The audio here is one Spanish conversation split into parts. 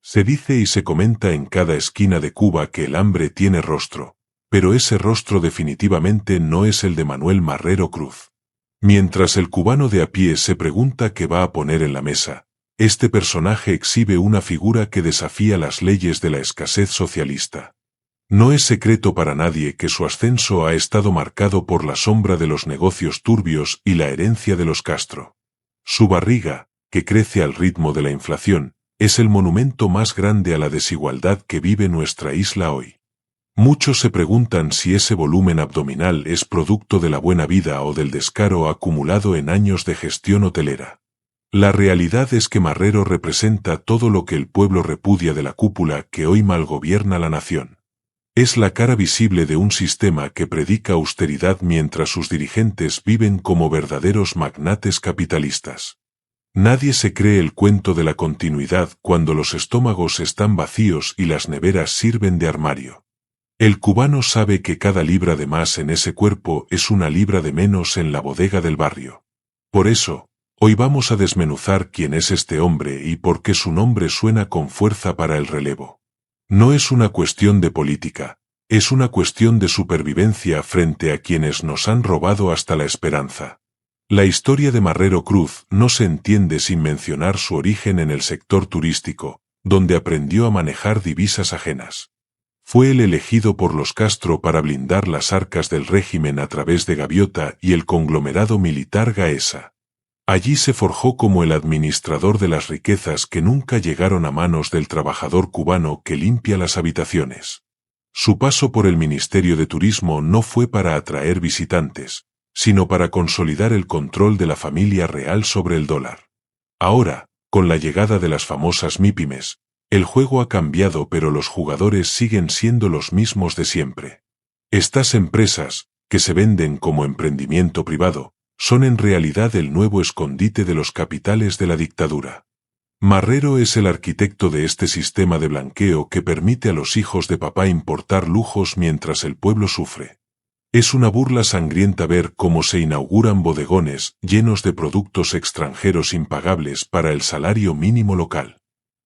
Se dice y se comenta en cada esquina de Cuba que el hambre tiene rostro, pero ese rostro definitivamente no es el de Manuel Marrero Cruz. Mientras el cubano de a pie se pregunta qué va a poner en la mesa, este personaje exhibe una figura que desafía las leyes de la escasez socialista. No es secreto para nadie que su ascenso ha estado marcado por la sombra de los negocios turbios y la herencia de los Castro. Su barriga, que crece al ritmo de la inflación, es el monumento más grande a la desigualdad que vive nuestra isla hoy. Muchos se preguntan si ese volumen abdominal es producto de la buena vida o del descaro acumulado en años de gestión hotelera. La realidad es que Marrero representa todo lo que el pueblo repudia de la cúpula que hoy malgobierna la nación. Es la cara visible de un sistema que predica austeridad mientras sus dirigentes viven como verdaderos magnates capitalistas. Nadie se cree el cuento de la continuidad cuando los estómagos están vacíos y las neveras sirven de armario. El cubano sabe que cada libra de más en ese cuerpo es una libra de menos en la bodega del barrio. Por eso, hoy vamos a desmenuzar quién es este hombre y por qué su nombre suena con fuerza para el relevo. No es una cuestión de política, es una cuestión de supervivencia frente a quienes nos han robado hasta la esperanza. La historia de Marrero Cruz no se entiende sin mencionar su origen en el sector turístico, donde aprendió a manejar divisas ajenas. Fue el elegido por los Castro para blindar las arcas del régimen a través de Gaviota y el conglomerado militar Gaesa. Allí se forjó como el administrador de las riquezas que nunca llegaron a manos del trabajador cubano que limpia las habitaciones. Su paso por el Ministerio de Turismo no fue para atraer visitantes, sino para consolidar el control de la familia real sobre el dólar. Ahora, con la llegada de las famosas MIPYMES, el juego ha cambiado pero los jugadores siguen siendo los mismos de siempre. Estas empresas, que se venden como emprendimiento privado, son en realidad el nuevo escondite de los capitales de la dictadura. Marrero es el arquitecto de este sistema de blanqueo que permite a los hijos de papá importar lujos mientras el pueblo sufre. Es una burla sangrienta ver cómo se inauguran bodegones llenos de productos extranjeros impagables para el salario mínimo local.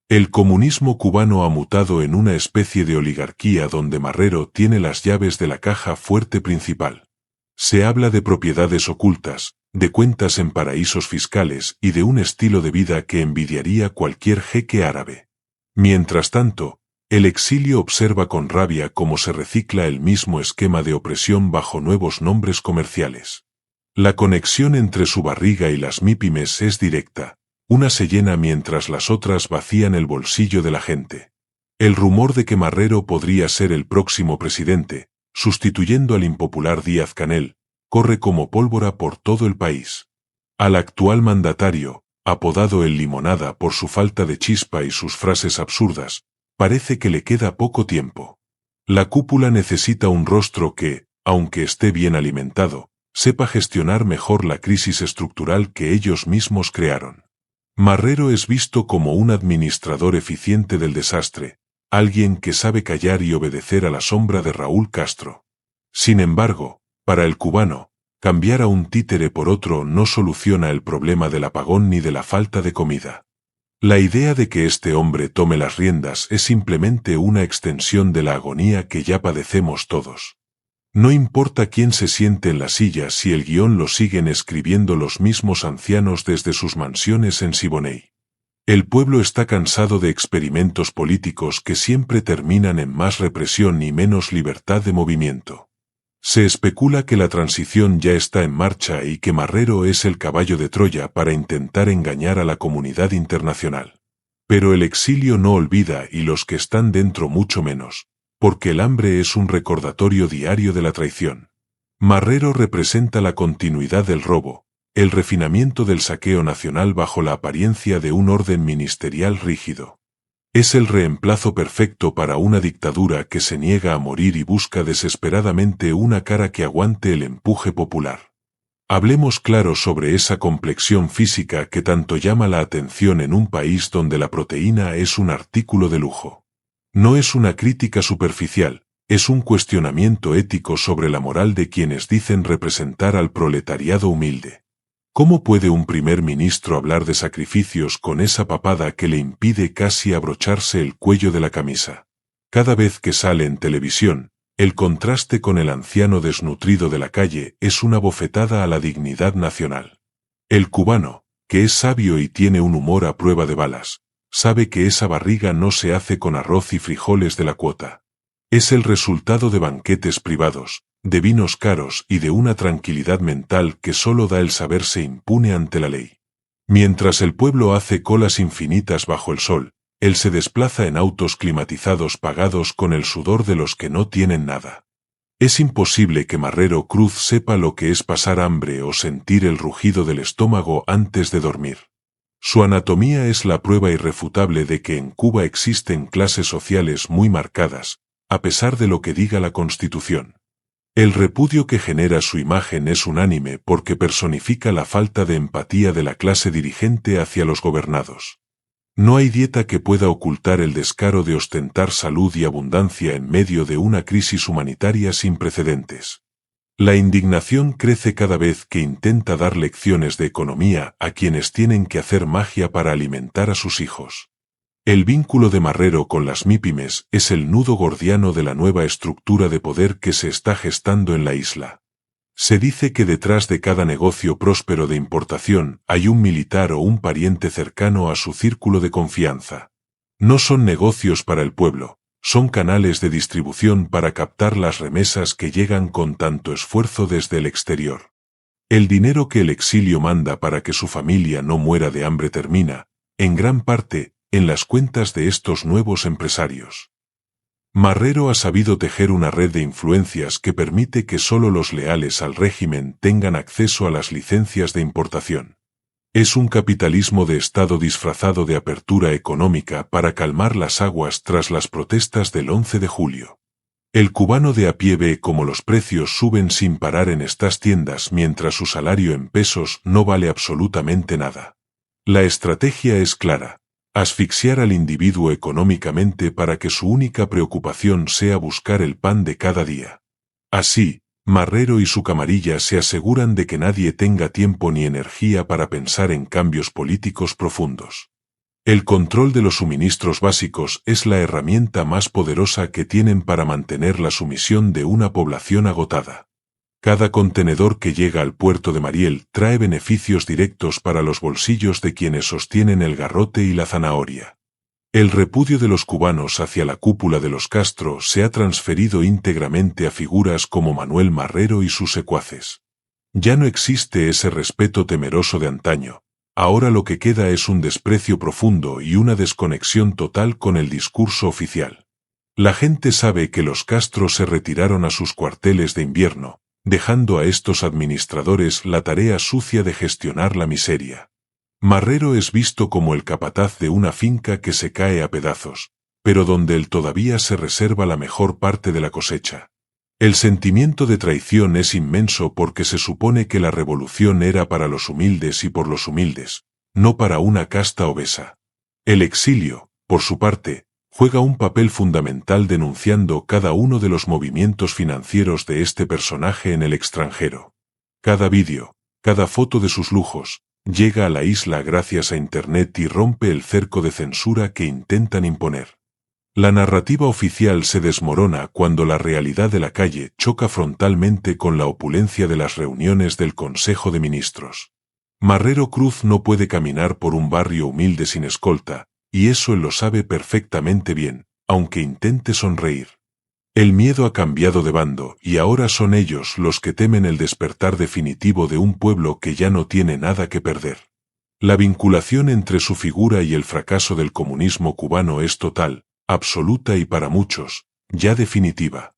El comunismo cubano ha mutado en una especie de oligarquía donde Marrero tiene las llaves de la caja fuerte principal. Se habla de propiedades ocultas, de cuentas en paraísos fiscales y de un estilo de vida que envidiaría cualquier jeque árabe. Mientras tanto, el exilio observa con rabia cómo se recicla el mismo esquema de opresión bajo nuevos nombres comerciales. La conexión entre su barriga y las MIPYMES es directa. Una se llena mientras las otras vacían el bolsillo de la gente. El rumor de que Marrero podría ser el próximo presidente, sustituyendo al impopular Díaz-Canel, corre como pólvora por todo el país. Al actual mandatario, apodado el Limonada por su falta de chispa y sus frases absurdas, parece que le queda poco tiempo. La cúpula necesita un rostro que, aunque esté bien alimentado, sepa gestionar mejor la crisis estructural que ellos mismos crearon. Marrero es visto como un administrador eficiente del desastre, alguien que sabe callar y obedecer a la sombra de Raúl Castro. Sin embargo, para el cubano, cambiar a un títere por otro no soluciona el problema del apagón ni de la falta de comida. La idea de que este hombre tome las riendas es simplemente una extensión de la agonía que ya padecemos todos. No importa quién se siente en la silla si el guión lo siguen escribiendo los mismos ancianos desde sus mansiones en Siboney. El pueblo está cansado de experimentos políticos que siempre terminan en más represión y menos libertad de movimiento. Se especula que la transición ya está en marcha y que Marrero es el caballo de Troya para intentar engañar a la comunidad internacional. Pero el exilio no olvida y los que están dentro mucho menos, porque el hambre es un recordatorio diario de la traición. Marrero representa la continuidad del robo, el refinamiento del saqueo nacional bajo la apariencia de un orden ministerial rígido. Es el reemplazo perfecto para una dictadura que se niega a morir y busca desesperadamente una cara que aguante el empuje popular. Hablemos claro sobre esa complexión física que tanto llama la atención en un país donde la proteína es un artículo de lujo. No es una crítica superficial, es un cuestionamiento ético sobre la moral de quienes dicen representar al proletariado humilde. ¿Cómo puede un primer ministro hablar de sacrificios con esa papada que le impide casi abrocharse el cuello de la camisa? Cada vez que sale en televisión, el contraste con el anciano desnutrido de la calle es una bofetada a la dignidad nacional. El cubano, que es sabio y tiene un humor a prueba de balas, sabe que esa barriga no se hace con arroz y frijoles de la cuota. Es el resultado de banquetes privados, de vinos caros y de una tranquilidad mental que solo da el saberse impune ante la ley. Mientras el pueblo hace colas infinitas bajo el sol, él se desplaza en autos climatizados pagados con el sudor de los que no tienen nada. Es imposible que Marrero Cruz sepa lo que es pasar hambre o sentir el rugido del estómago antes de dormir. Su anatomía es la prueba irrefutable de que en Cuba existen clases sociales muy marcadas, a pesar de lo que diga la Constitución. El repudio que genera su imagen es unánime porque personifica la falta de empatía de la clase dirigente hacia los gobernados. No hay dieta que pueda ocultar el descaro de ostentar salud y abundancia en medio de una crisis humanitaria sin precedentes. La indignación crece cada vez que intenta dar lecciones de economía a quienes tienen que hacer magia para alimentar a sus hijos. El vínculo de Marrero con las MIPYMES es el nudo gordiano de la nueva estructura de poder que se está gestando en la isla. Se dice que detrás de cada negocio próspero de importación hay un militar o un pariente cercano a su círculo de confianza. No son negocios para el pueblo, son canales de distribución para captar las remesas que llegan con tanto esfuerzo desde el exterior. El dinero que el exilio manda para que su familia no muera de hambre termina, en gran parte, en las cuentas de estos nuevos empresarios. Marrero ha sabido tejer una red de influencias que permite que solo los leales al régimen tengan acceso a las licencias de importación. Es un capitalismo de Estado disfrazado de apertura económica para calmar las aguas tras las protestas del 11 de julio. El cubano de a pie ve cómo los precios suben sin parar en estas tiendas mientras su salario en pesos no vale absolutamente nada. La estrategia es clara: asfixiar al individuo económicamente para que su única preocupación sea buscar el pan de cada día. Así, Marrero y su camarilla se aseguran de que nadie tenga tiempo ni energía para pensar en cambios políticos profundos. El control de los suministros básicos es la herramienta más poderosa que tienen para mantener la sumisión de una población agotada. Cada contenedor que llega al puerto de Mariel trae beneficios directos para los bolsillos de quienes sostienen el garrote y la zanahoria. El repudio de los cubanos hacia la cúpula de los Castro se ha transferido íntegramente a figuras como Manuel Marrero y sus secuaces. Ya no existe ese respeto temeroso de antaño, ahora lo que queda es un desprecio profundo y una desconexión total con el discurso oficial. La gente sabe que los Castro se retiraron a sus cuarteles de invierno, dejando a estos administradores la tarea sucia de gestionar la miseria. Marrero es visto como el capataz de una finca que se cae a pedazos, pero donde él todavía se reserva la mejor parte de la cosecha. El sentimiento de traición es inmenso porque se supone que la revolución era para los humildes y por los humildes, no para una casta obesa. El exilio, por su parte, juega un papel fundamental denunciando cada uno de los movimientos financieros de este personaje en el extranjero. Cada vídeo, cada foto de sus lujos, llega a la isla gracias a Internet y rompe el cerco de censura que intentan imponer. La narrativa oficial se desmorona cuando la realidad de la calle choca frontalmente con la opulencia de las reuniones del Consejo de Ministros. Marrero Cruz no puede caminar por un barrio humilde sin escolta, y eso él lo sabe perfectamente bien, aunque intente sonreír. El miedo ha cambiado de bando y ahora son ellos los que temen el despertar definitivo de un pueblo que ya no tiene nada que perder. La vinculación entre su figura y el fracaso del comunismo cubano es total, absoluta y para muchos, ya definitiva.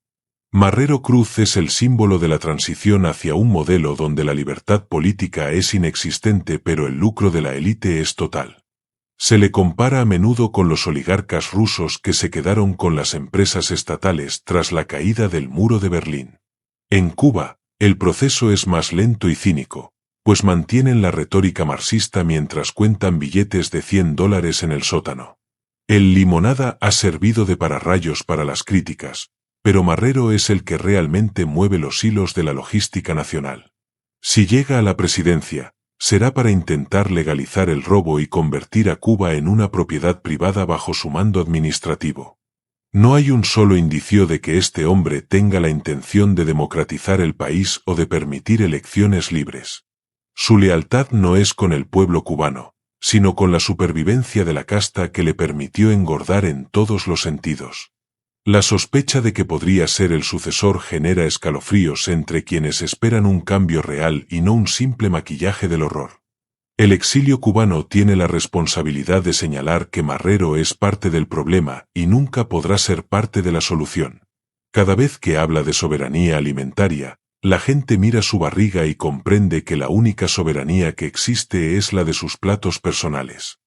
Marrero Cruz es el símbolo de la transición hacia un modelo donde la libertad política es inexistente pero el lucro de la élite es total. Se le compara a menudo con los oligarcas rusos que se quedaron con las empresas estatales tras la caída del muro de Berlín. En Cuba, el proceso es más lento y cínico, pues mantienen la retórica marxista mientras cuentan billetes de $100 en el sótano. El limonada ha servido de pararrayos para las críticas, pero Marrero es el que realmente mueve los hilos de la logística nacional. Si llega a la presidencia, será para intentar legalizar el robo y convertir a Cuba en una propiedad privada bajo su mando administrativo. No hay un solo indicio de que este hombre tenga la intención de democratizar el país o de permitir elecciones libres. Su lealtad no es con el pueblo cubano, sino con la supervivencia de la casta que le permitió engordar en todos los sentidos. La sospecha de que podría ser el sucesor genera escalofríos entre quienes esperan un cambio real y no un simple maquillaje del horror. El exilio cubano tiene la responsabilidad de señalar que Marrero es parte del problema y nunca podrá ser parte de la solución. Cada vez que habla de soberanía alimentaria, la gente mira su barriga y comprende que la única soberanía que existe es la de sus platos personales.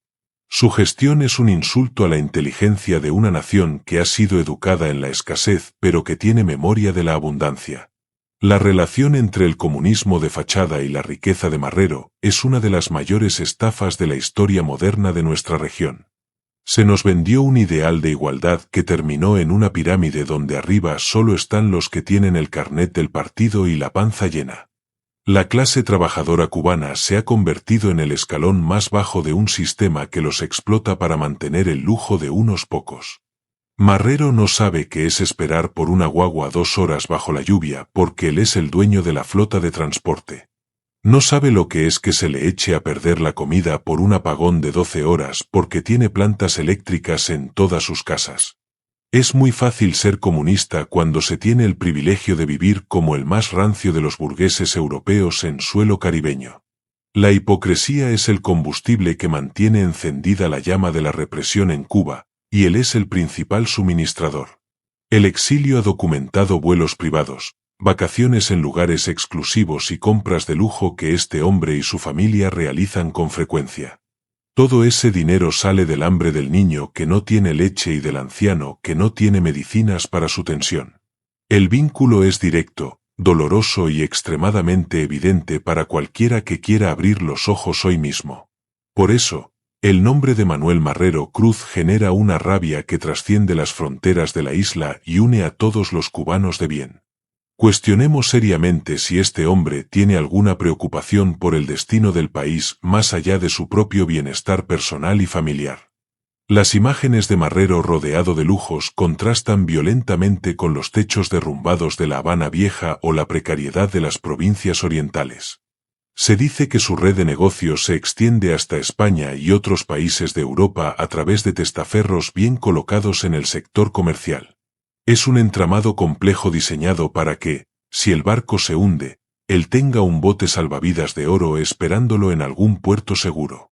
Su gestión es un insulto a la inteligencia de una nación que ha sido educada en la escasez pero que tiene memoria de la abundancia. La relación entre el comunismo de fachada y la riqueza de Marrero es una de las mayores estafas de la historia moderna de nuestra región. Se nos vendió un ideal de igualdad que terminó en una pirámide donde arriba solo están los que tienen el carnet del partido y la panza llena. La clase trabajadora cubana se ha convertido en el escalón más bajo de un sistema que los explota para mantener el lujo de unos pocos. Marrero no sabe qué es esperar por una guagua 2 horas bajo la lluvia porque él es el dueño de la flota de transporte. No sabe lo que es que se le eche a perder la comida por un apagón de 12 horas porque tiene plantas eléctricas en todas sus casas. Es muy fácil ser comunista cuando se tiene el privilegio de vivir como el más rancio de los burgueses europeos en suelo caribeño. La hipocresía es el combustible que mantiene encendida la llama de la represión en Cuba, y él es el principal suministrador. El exilio ha documentado vuelos privados, vacaciones en lugares exclusivos y compras de lujo que este hombre y su familia realizan con frecuencia. Todo ese dinero sale del hambre del niño que no tiene leche y del anciano que no tiene medicinas para su tensión. El vínculo es directo, doloroso y extremadamente evidente para cualquiera que quiera abrir los ojos hoy mismo. Por eso, el nombre de Manuel Marrero Cruz genera una rabia que trasciende las fronteras de la isla y une a todos los cubanos de bien. Cuestionemos seriamente si este hombre tiene alguna preocupación por el destino del país más allá de su propio bienestar personal y familiar. Las imágenes de Marrero rodeado de lujos contrastan violentamente con los techos derrumbados de La Habana Vieja o la precariedad de las provincias orientales. Se dice que su red de negocios se extiende hasta España y otros países de Europa a través de testaferros bien colocados en el sector comercial. Es un entramado complejo diseñado para que, si el barco se hunde, él tenga un bote salvavidas de oro esperándolo en algún puerto seguro.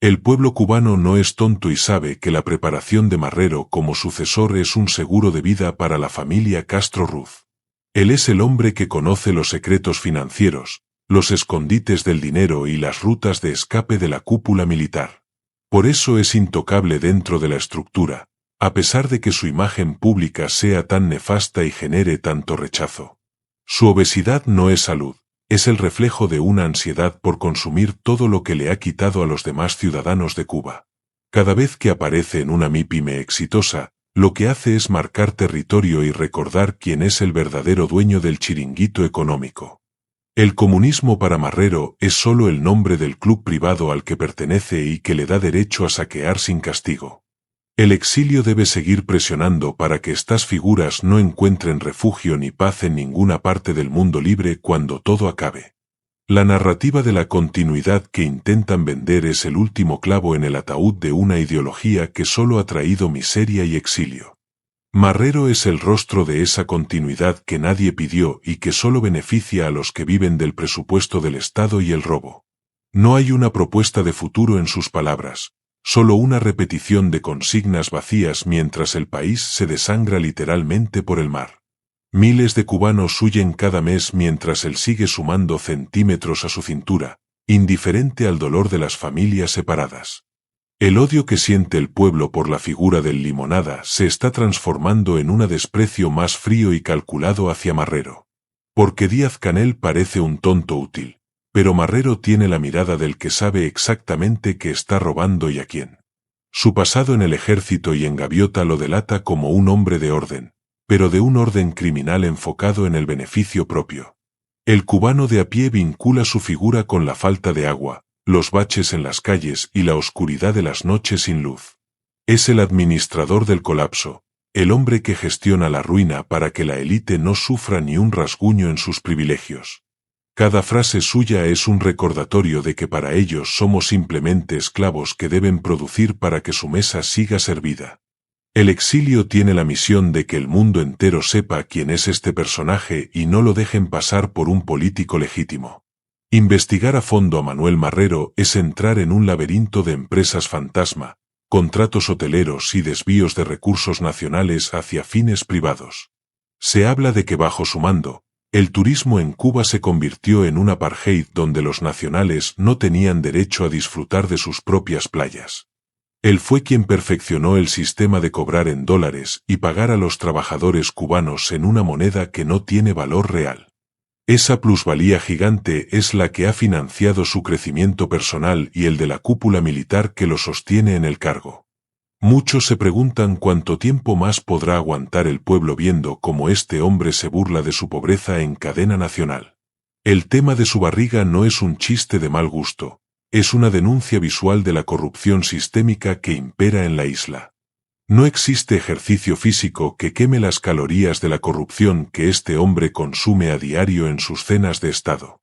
El pueblo cubano no es tonto y sabe que la preparación de Marrero como sucesor es un seguro de vida para la familia Castro Ruz. Él es el hombre que conoce los secretos financieros, los escondites del dinero y las rutas de escape de la cúpula militar. Por eso es intocable dentro de la estructura, a pesar de que su imagen pública sea tan nefasta y genere tanto rechazo. Su obesidad no es salud, es el reflejo de una ansiedad por consumir todo lo que le ha quitado a los demás ciudadanos de Cuba. Cada vez que aparece en una MIPYME exitosa, lo que hace es marcar territorio y recordar quién es el verdadero dueño del chiringuito económico. El comunismo para Marrero es solo el nombre del club privado al que pertenece y que le da derecho a saquear sin castigo. El exilio debe seguir presionando para que estas figuras no encuentren refugio ni paz en ninguna parte del mundo libre cuando todo acabe. La narrativa de la continuidad que intentan vender es el último clavo en el ataúd de una ideología que solo ha traído miseria y exilio. Marrero es el rostro de esa continuidad que nadie pidió y que solo beneficia a los que viven del presupuesto del Estado y el robo. No hay una propuesta de futuro en sus palabras, solo una repetición de consignas vacías mientras el país se desangra literalmente por el mar. Miles de cubanos huyen cada mes mientras él sigue sumando centímetros a su cintura, indiferente al dolor de las familias separadas. El odio que siente el pueblo por la figura del Limonada se está transformando en un desprecio más frío y calculado hacia Marrero. Porque Díaz-Canel parece un tonto útil, pero Marrero tiene la mirada del que sabe exactamente qué está robando y a quién. Su pasado en el ejército y en Gaviota lo delata como un hombre de orden, pero de un orden criminal enfocado en el beneficio propio. El cubano de a pie vincula su figura con la falta de agua, los baches en las calles y la oscuridad de las noches sin luz. Es el administrador del colapso, el hombre que gestiona la ruina para que la élite no sufra ni un rasguño en sus privilegios. Cada frase suya es un recordatorio de que para ellos somos simplemente esclavos que deben producir para que su mesa siga servida. El exilio tiene la misión de que el mundo entero sepa quién es este personaje y no lo dejen pasar por un político legítimo. Investigar a fondo a Manuel Marrero es entrar en un laberinto de empresas fantasma, contratos hoteleros y desvíos de recursos nacionales hacia fines privados. Se habla de que bajo su mando, el turismo en Cuba se convirtió en un apartheid donde los nacionales no tenían derecho a disfrutar de sus propias playas. Él fue quien perfeccionó el sistema de cobrar en dólares y pagar a los trabajadores cubanos en una moneda que no tiene valor real. Esa plusvalía gigante es la que ha financiado su crecimiento personal y el de la cúpula militar que lo sostiene en el cargo. Muchos se preguntan cuánto tiempo más podrá aguantar el pueblo viendo cómo este hombre se burla de su pobreza en cadena nacional. El tema de su barriga no es un chiste de mal gusto, es una denuncia visual de la corrupción sistémica que impera en la isla. No existe ejercicio físico que queme las calorías de la corrupción que este hombre consume a diario en sus cenas de Estado.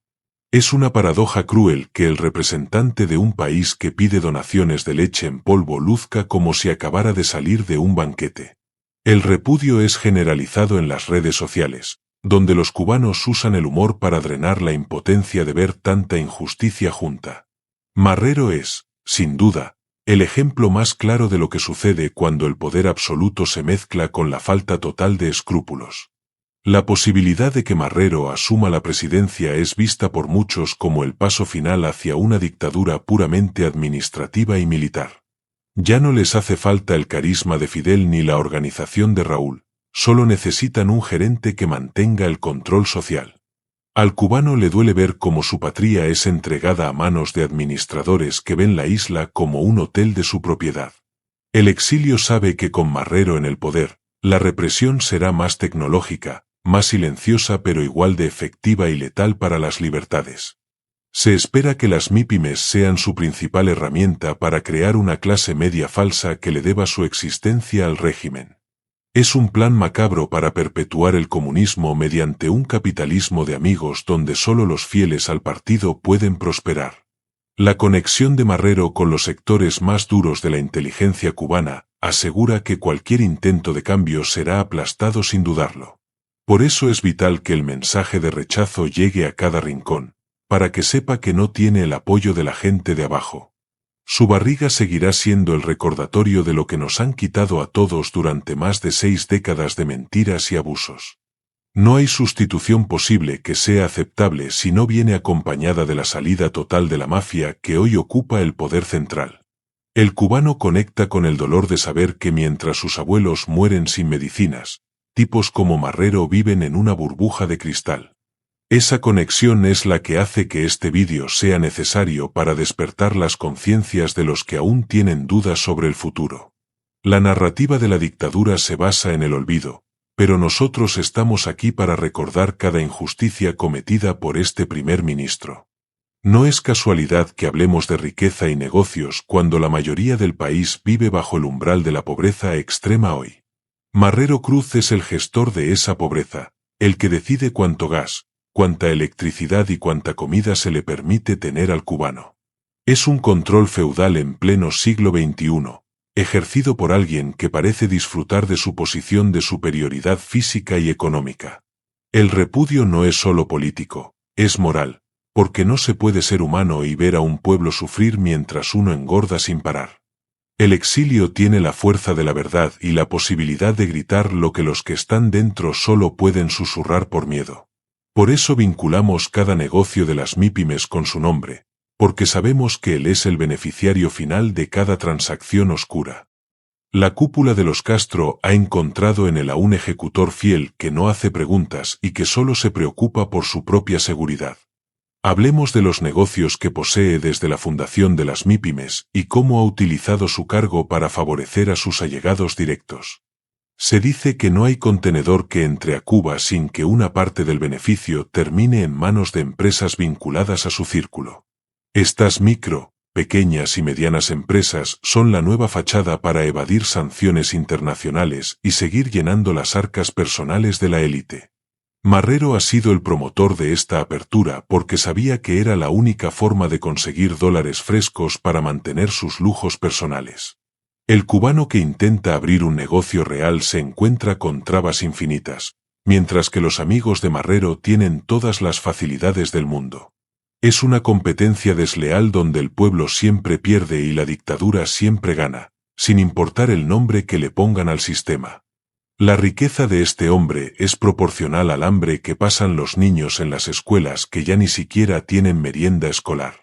Es una paradoja cruel que el representante de un país que pide donaciones de leche en polvo luzca como si acabara de salir de un banquete. El repudio es generalizado en las redes sociales, donde los cubanos usan el humor para drenar la impotencia de ver tanta injusticia junta. Marrero es, sin duda, el ejemplo más claro de lo que sucede cuando el poder absoluto se mezcla con la falta total de escrúpulos. La posibilidad de que Marrero asuma la presidencia es vista por muchos como el paso final hacia una dictadura puramente administrativa y militar. Ya no les hace falta el carisma de Fidel ni la organización de Raúl, solo necesitan un gerente que mantenga el control social. Al cubano le duele ver cómo su patria es entregada a manos de administradores que ven la isla como un hotel de su propiedad. El exilio sabe que con Marrero en el poder, la represión será más tecnológica, más silenciosa pero igual de efectiva y letal para las libertades. Se espera que las MIPYMES sean su principal herramienta para crear una clase media falsa que le deba su existencia al régimen. Es un plan macabro para perpetuar el comunismo mediante un capitalismo de amigos donde solo los fieles al partido pueden prosperar. La conexión de Marrero con los sectores más duros de la inteligencia cubana asegura que cualquier intento de cambio será aplastado sin dudarlo. Por eso es vital que el mensaje de rechazo llegue a cada rincón, para que sepa que no tiene el apoyo de la gente de abajo. Su barriga seguirá siendo el recordatorio de lo que nos han quitado a todos durante más de 6 décadas de mentiras y abusos. No hay sustitución posible que sea aceptable si no viene acompañada de la salida total de la mafia que hoy ocupa el poder central. El cubano conecta con el dolor de saber que mientras sus abuelos mueren sin medicinas, tipos como Marrero viven en una burbuja de cristal. Esa conexión es la que hace que este vídeo sea necesario para despertar las conciencias de los que aún tienen dudas sobre el futuro. La narrativa de la dictadura se basa en el olvido, pero nosotros estamos aquí para recordar cada injusticia cometida por este primer ministro. No es casualidad que hablemos de riqueza y negocios cuando la mayoría del país vive bajo el umbral de la pobreza extrema hoy. Marrero Cruz es el gestor de esa pobreza, el que decide cuánto gas, cuánta electricidad y cuánta comida se le permite tener al cubano. Es un control feudal en pleno siglo XXI, ejercido por alguien que parece disfrutar de su posición de superioridad física y económica. El repudio no es solo político, es moral, porque no se puede ser humano y ver a un pueblo sufrir mientras uno engorda sin parar. El exilio tiene la fuerza de la verdad y la posibilidad de gritar lo que los que están dentro solo pueden susurrar por miedo. Por eso vinculamos cada negocio de las MIPYMES con su nombre, porque sabemos que él es el beneficiario final de cada transacción oscura. La cúpula de los Castro ha encontrado en él a un ejecutor fiel que no hace preguntas y que solo se preocupa por su propia seguridad. Hablemos de los negocios que posee desde la fundación de las MIPYMES y cómo ha utilizado su cargo para favorecer a sus allegados directos. Se dice que no hay contenedor que entre a Cuba sin que una parte del beneficio termine en manos de empresas vinculadas a su círculo. Estas micro, pequeñas y medianas empresas son la nueva fachada para evadir sanciones internacionales y seguir llenando las arcas personales de la élite. Marrero ha sido el promotor de esta apertura porque sabía que era la única forma de conseguir dólares frescos para mantener sus lujos personales. El cubano que intenta abrir un negocio real se encuentra con trabas infinitas, mientras que los amigos de Marrero tienen todas las facilidades del mundo. Es una competencia desleal donde el pueblo siempre pierde y la dictadura siempre gana, sin importar el nombre que le pongan al sistema. La riqueza de este hombre es proporcional al hambre que pasan los niños en las escuelas que ya ni siquiera tienen merienda escolar.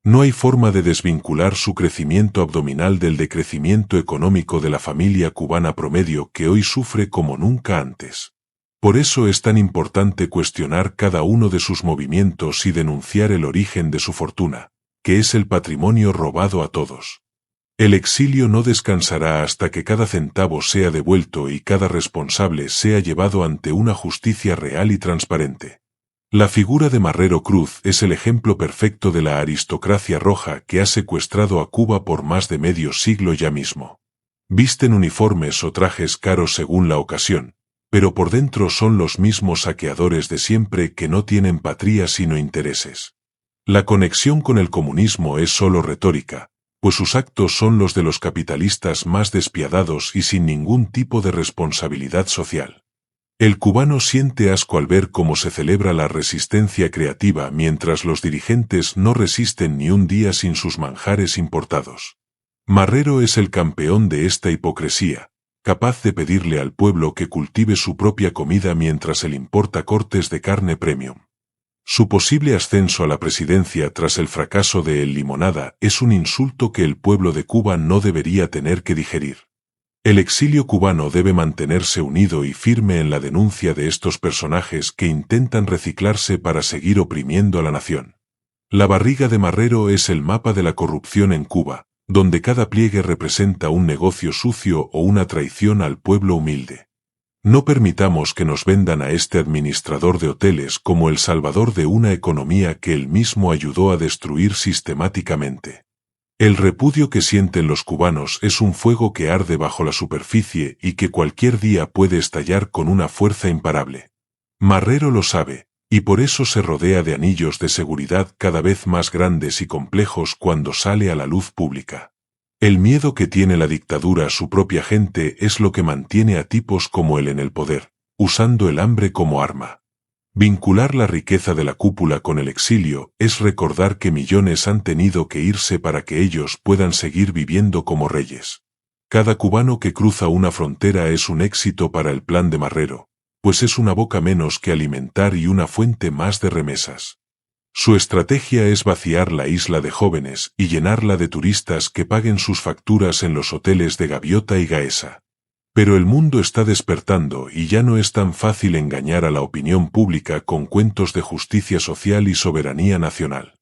No hay forma de desvincular su crecimiento abdominal del decrecimiento económico de la familia cubana promedio que hoy sufre como nunca antes. Por eso es tan importante cuestionar cada uno de sus movimientos y denunciar el origen de su fortuna, que es el patrimonio robado a todos. El exilio no descansará hasta que cada centavo sea devuelto y cada responsable sea llevado ante una justicia real y transparente. La figura de Marrero Cruz es el ejemplo perfecto de la aristocracia roja que ha secuestrado a Cuba por más de medio siglo ya mismo. Visten uniformes o trajes caros según la ocasión, pero por dentro son los mismos saqueadores de siempre que no tienen patria sino intereses. La conexión con el comunismo es solo retórica, pues sus actos son los de los capitalistas más despiadados y sin ningún tipo de responsabilidad social. El cubano siente asco al ver cómo se celebra la resistencia creativa mientras los dirigentes no resisten ni un día sin sus manjares importados. Marrero es el campeón de esta hipocresía, capaz de pedirle al pueblo que cultive su propia comida mientras él importa cortes de carne premium. Su posible ascenso a la presidencia tras el fracaso de El Limonada es un insulto que el pueblo de Cuba no debería tener que digerir. El exilio cubano debe mantenerse unido y firme en la denuncia de estos personajes que intentan reciclarse para seguir oprimiendo a la nación. La barriga de Marrero es el mapa de la corrupción en Cuba, donde cada pliegue representa un negocio sucio o una traición al pueblo humilde. No permitamos que nos vendan a este administrador de hoteles como el salvador de una economía que él mismo ayudó a destruir sistemáticamente. El repudio que sienten los cubanos es un fuego que arde bajo la superficie y que cualquier día puede estallar con una fuerza imparable. Marrero lo sabe, y por eso se rodea de anillos de seguridad cada vez más grandes y complejos cuando sale a la luz pública. El miedo que tiene la dictadura a su propia gente es lo que mantiene a tipos como él en el poder, usando el hambre como arma. Vincular la riqueza de la cúpula con el exilio es recordar que millones han tenido que irse para que ellos puedan seguir viviendo como reyes. Cada cubano que cruza una frontera es un éxito para el plan de Marrero, pues es una boca menos que alimentar y una fuente más de remesas. Su estrategia es vaciar la isla de jóvenes y llenarla de turistas que paguen sus facturas en los hoteles de Gaviota y Gaesa. Pero el mundo está despertando y ya no es tan fácil engañar a la opinión pública con cuentos de justicia social y soberanía nacional.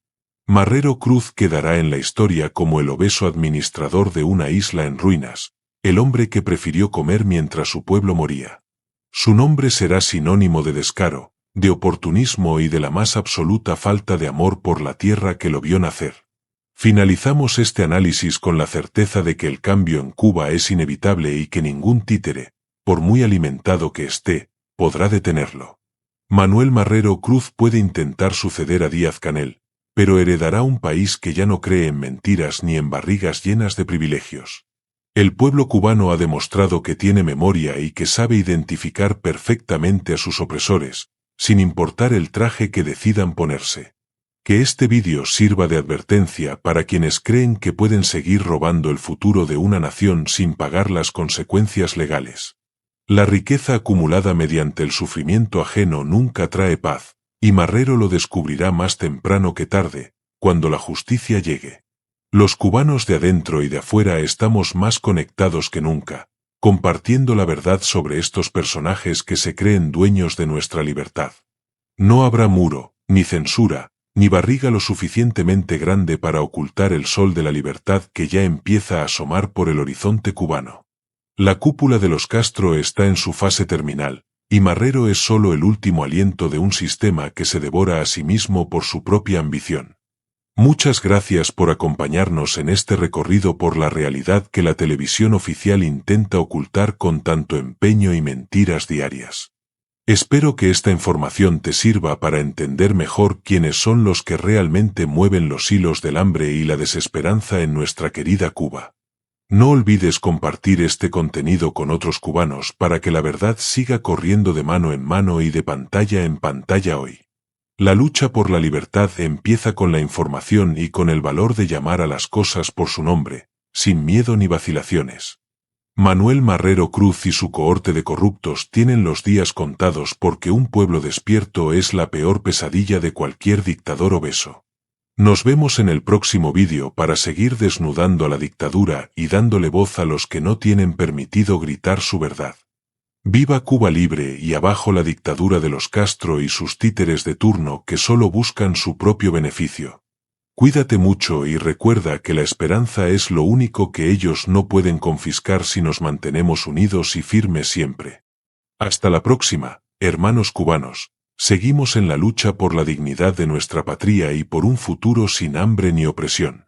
Marrero Cruz quedará en la historia como el obeso administrador de una isla en ruinas, el hombre que prefirió comer mientras su pueblo moría. Su nombre será sinónimo de descaro, de oportunismo y de la más absoluta falta de amor por la tierra que lo vio nacer. Finalizamos este análisis con la certeza de que el cambio en Cuba es inevitable y que ningún títere, por muy alimentado que esté, podrá detenerlo. Manuel Marrero Cruz puede intentar suceder a Díaz-Canel, pero heredará un país que ya no cree en mentiras ni en barrigas llenas de privilegios. El pueblo cubano ha demostrado que tiene memoria y que sabe identificar perfectamente a sus opresores, sin importar el traje que decidan ponerse. Que este vídeo sirva de advertencia para quienes creen que pueden seguir robando el futuro de una nación sin pagar las consecuencias legales. La riqueza acumulada mediante el sufrimiento ajeno nunca trae paz, y Marrero lo descubrirá más temprano que tarde, cuando la justicia llegue. Los cubanos de adentro y de afuera estamos más conectados que nunca, compartiendo la verdad sobre estos personajes que se creen dueños de nuestra libertad. No habrá muro, ni censura, ni barriga lo suficientemente grande para ocultar el sol de la libertad que ya empieza a asomar por el horizonte cubano. La cúpula de los Castro está en su fase terminal, y Marrero es solo el último aliento de un sistema que se devora a sí mismo por su propia ambición. Muchas gracias por acompañarnos en este recorrido por la realidad que la televisión oficial intenta ocultar con tanto empeño y mentiras diarias. Espero que esta información te sirva para entender mejor quiénes son los que realmente mueven los hilos del hambre y la desesperanza en nuestra querida Cuba. No olvides compartir este contenido con otros cubanos para que la verdad siga corriendo de mano en mano y de pantalla en pantalla hoy. La lucha por la libertad empieza con la información y con el valor de llamar a las cosas por su nombre, sin miedo ni vacilaciones. Manuel Marrero Cruz y su cohorte de corruptos tienen los días contados porque un pueblo despierto es la peor pesadilla de cualquier dictador obeso. Nos vemos en el próximo vídeo para seguir desnudando a la dictadura y dándole voz a los que no tienen permitido gritar su verdad. ¡Viva Cuba libre y abajo la dictadura de los Castro y sus títeres de turno que solo buscan su propio beneficio! Cuídate mucho y recuerda que la esperanza es lo único que ellos no pueden confiscar si nos mantenemos unidos y firmes siempre. Hasta la próxima, hermanos cubanos. Seguimos en la lucha por la dignidad de nuestra patria y por un futuro sin hambre ni opresión.